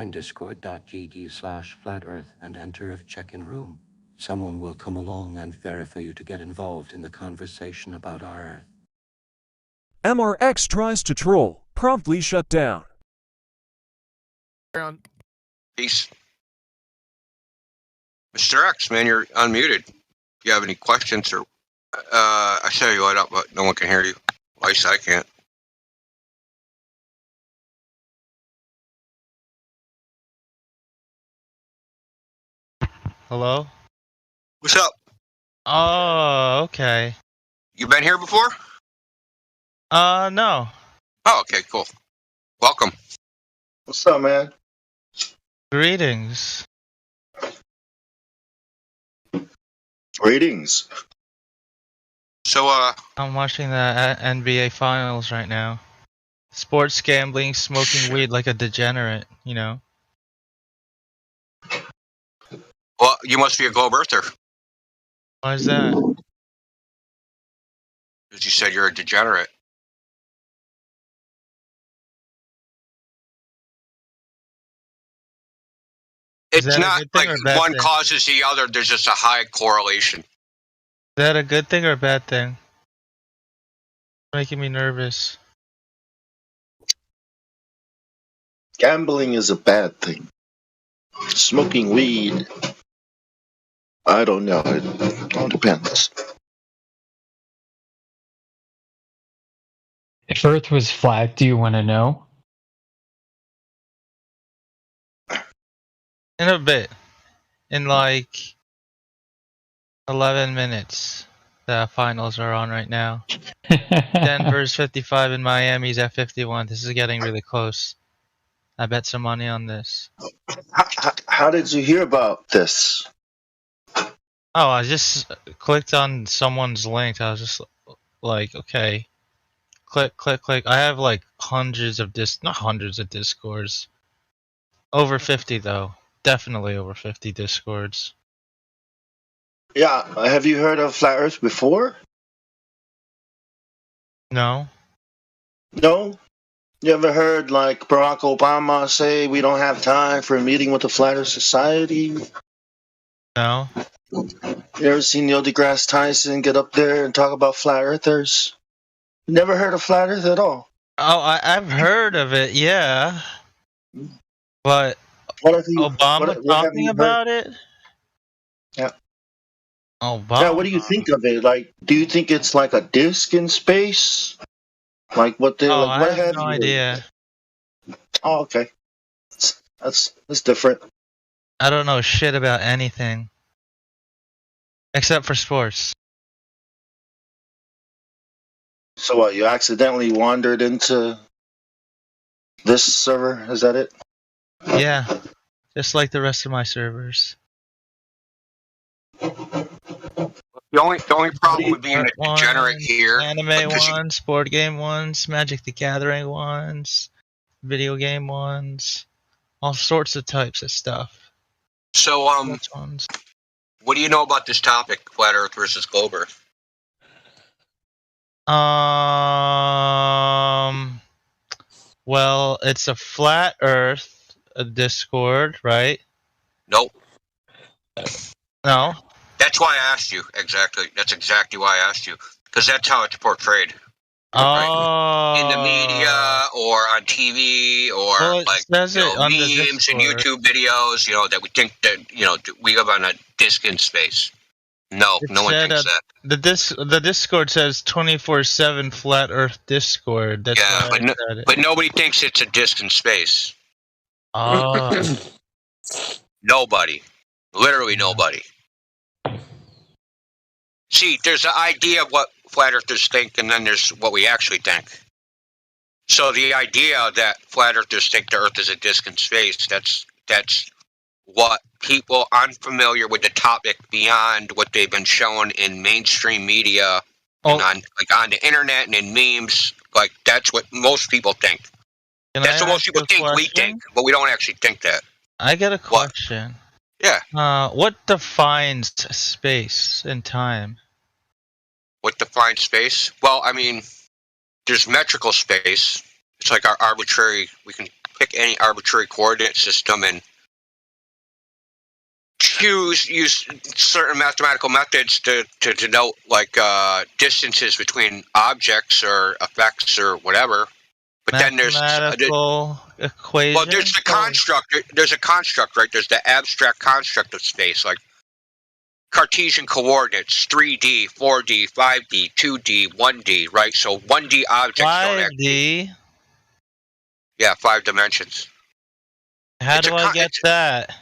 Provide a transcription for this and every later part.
join discord.gg/flatearth and enter a check-in room. Someone will come along and verify you to get involved in the conversation about our Earth. MrX tries to troll, promptly shut down. Peace. Mr. X, man, you're unmuted. If you have any questions or I show you what up, but no one can hear you. At least I can't. Hello? What's up? Oh, okay. You been here before? No. Oh, okay, cool. Welcome. What's up, man? Greetings. Greetings. So, I'm watching the NBA Finals right now. Sports gambling, smoking weed like a degenerate, you know? well, you must be a globe earther, Why is that? because you said you're a degenerate. Is It's that a not good thing like or a bad one thing? causes the other. There's just a high correlation. Is that a good thing or a bad thing? Making me nervous. Gambling is a bad thing. Smoking weed, I don't know. It all depends. If Earth was flat, do you want to know? In a bit. In like 11 minutes. The finals are on right now. Denver's 55 and Miami's at 51. This is getting really close. I bet some money on this. How did you hear about this? Oh, I just clicked on someone's link. I was just like, okay. Click, click, click. I have like hundreds of not hundreds of discords. Over 50 though. Definitely over 50 discords. Yeah, have you heard of Flat Earth before? No? No? You ever heard like Barack Obama say we don't have time for a meeting with the Flat Earth Society? No? You ever seen Neil deGrasse Tyson get up there and talk about flat earthers? You never heard of Flat Earth at all? Oh, I've heard of it, yeah. But What have you? Obama what have talking you about heard? it? Yeah. Obama. Yeah. What do you think of it? Like, do you think it's like a disc in space? Like what they? Oh, Like, I what have have no you? idea. Oh, okay. That's different. I don't know shit about anything. Except for sports. So what? You accidentally wandered into this server? Is that it? Yeah. Just like the rest of my servers. The only problem with being a Art degenerate ones, here, anime because you, ones, board game ones, Magic the Gathering ones, video game ones, all sorts of types of stuff. so Which ones? what do you know about this topic, flat Earth versus globe Earth? Well, it's a flat Earth, a Discord, right? Nope. No. That's why I asked you. Exactly. That's exactly why I asked you, because that's how it's portrayed. Oh. Right? In the media or on TV or Well, it like says it on the memes and Discord. YouTube videos, that we think that we live on a disc in space. No, It no one said, thinks that. The Discord says 24/7 Flat Earth Discord. That's Yeah, why I said it. but nobody thinks it's a disc in space. Oh. Nobody. Literally nobody. See, there's an idea of what flat earthers think, and then there's what we actually think. So the idea that flat earthers think the Earth is a disc in space, that's what people unfamiliar with the topic beyond what they've been shown in mainstream media and on the internet and in memes, like that's what most people think. That's what most people think we think, but we don't actually think that. I get a question. Yeah. What defines space and time? What defines space? Well, I mean, there's metrical space. It's like our arbitrary. We can pick any arbitrary coordinate system and use certain mathematical methods to denote like distances between objects or effects or whatever. But then there's mathematical equation. well, there's the construct. There's a construct, right? There's the abstract construct of space, like Cartesian coordinates, 3D, 4D, 5D, 2D, 1D, right? So 1D objects don't actually. 5D. Yeah, 5 dimensions. How do I get that?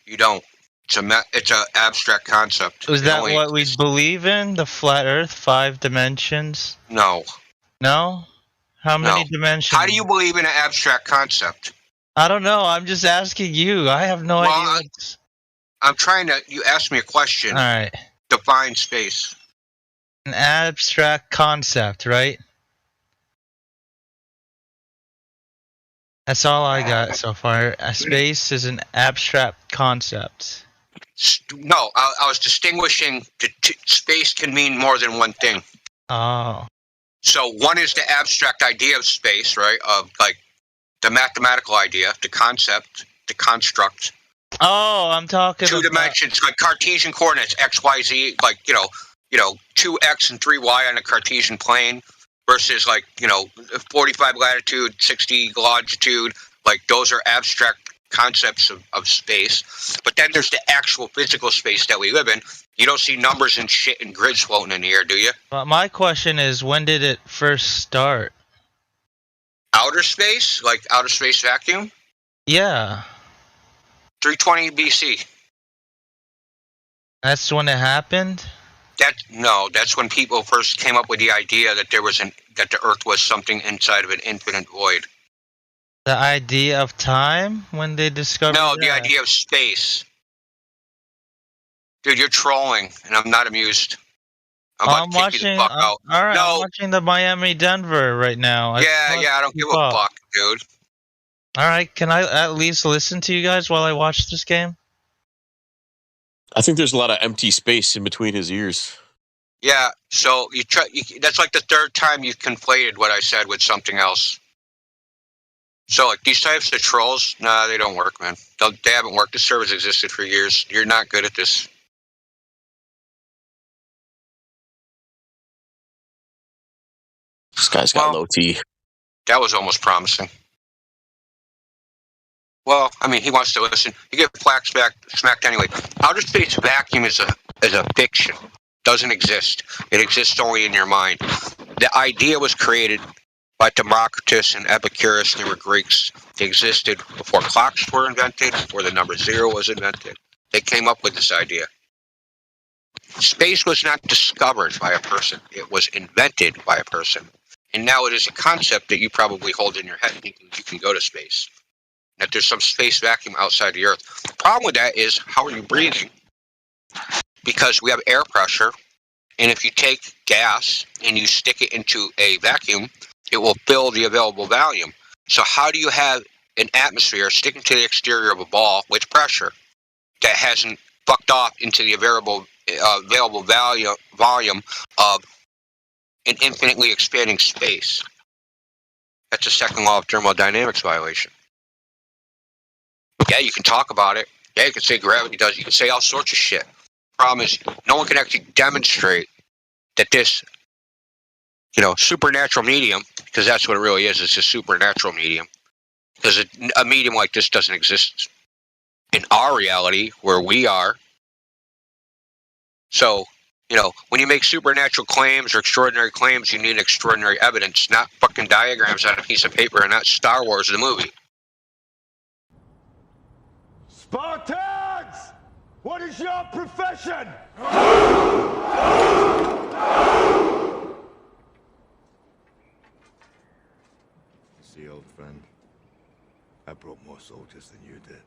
You don't. It's a abstract concept. Is that what we believe in? The flat Earth, 5 dimensions? No. No? How many dimensions? How do you believe in an abstract concept? I don't know. I'm just asking you. I have no idea. I'm trying to. You asked me a question. All right. Define space. An abstract concept, right? That's all I got so far. Space is an abstract concept. No, I was distinguishing. Space can mean more than one thing. Oh. So one is the abstract idea of space, right? Of like the mathematical idea, the concept, the construct. Oh, I'm talking two dimensions, like Cartesian coordinates, x, y, z, like 2x and 3y on a Cartesian plane versus 45 latitude, 60 longitude. Like those are abstract concepts of space. But then there's the actual physical space that we live in. You don't see numbers and shit and grids floating in the air, do you? But my question is, when did it first start? Outer space? Like outer space vacuum? Yeah. 320 BC. That's when it happened? That's when people first came up with the idea that that the Earth was something inside of an infinite void. The idea of time when they discovered No, the idea of space. Dude, you're trolling, and I'm not amused. I'm watching. You the fuck out. All right, no. I'm watching the Miami-Denver right now. I don't give a fuck, dude. All right, can I at least listen to you guys while I watch this game? I think there's a lot of empty space in between his ears. Yeah, so that's like the third time you've conflated what I said with something else. So like these types of trolls, nah, they don't work, man. They haven't worked. The server's existed for years. You're not good at this. This guy's got low T. That was almost promising. Well, I mean, he wants to listen. You get smacked anyway. Outer space vacuum is a fiction. Doesn't exist. It exists only in your mind. The idea was created by Democritus and Epicurus. They were Greeks. They existed before clocks were invented, before the number 0 was invented. They came up with this idea. Space was not discovered by a person. It was invented by a person. And now it is a concept that you probably hold in your head thinking you can go to space. That there's some space vacuum outside the Earth. The problem with that is, how are you breathing? Because we have air pressure, and if you take gas and you stick it into a vacuum, it will fill the available volume. So how do you have an atmosphere sticking to the exterior of a ball with pressure that hasn't fucked off into the available volume of an infinitely expanding space? That's a second law of thermodynamics violation. Yeah, you can talk about it. Yeah, you can say gravity does. You can say all sorts of shit. Problem is, no one can actually demonstrate that this, supernatural medium, because that's what it really is. It's a supernatural medium. Because a medium like this doesn't exist in our reality where we are. So, when you make supernatural claims or extraordinary claims, you need extraordinary evidence, not fucking diagrams on a piece of paper and not Star Wars the movie. Spartans! What is your profession? See, old friend, I brought more soldiers than you did.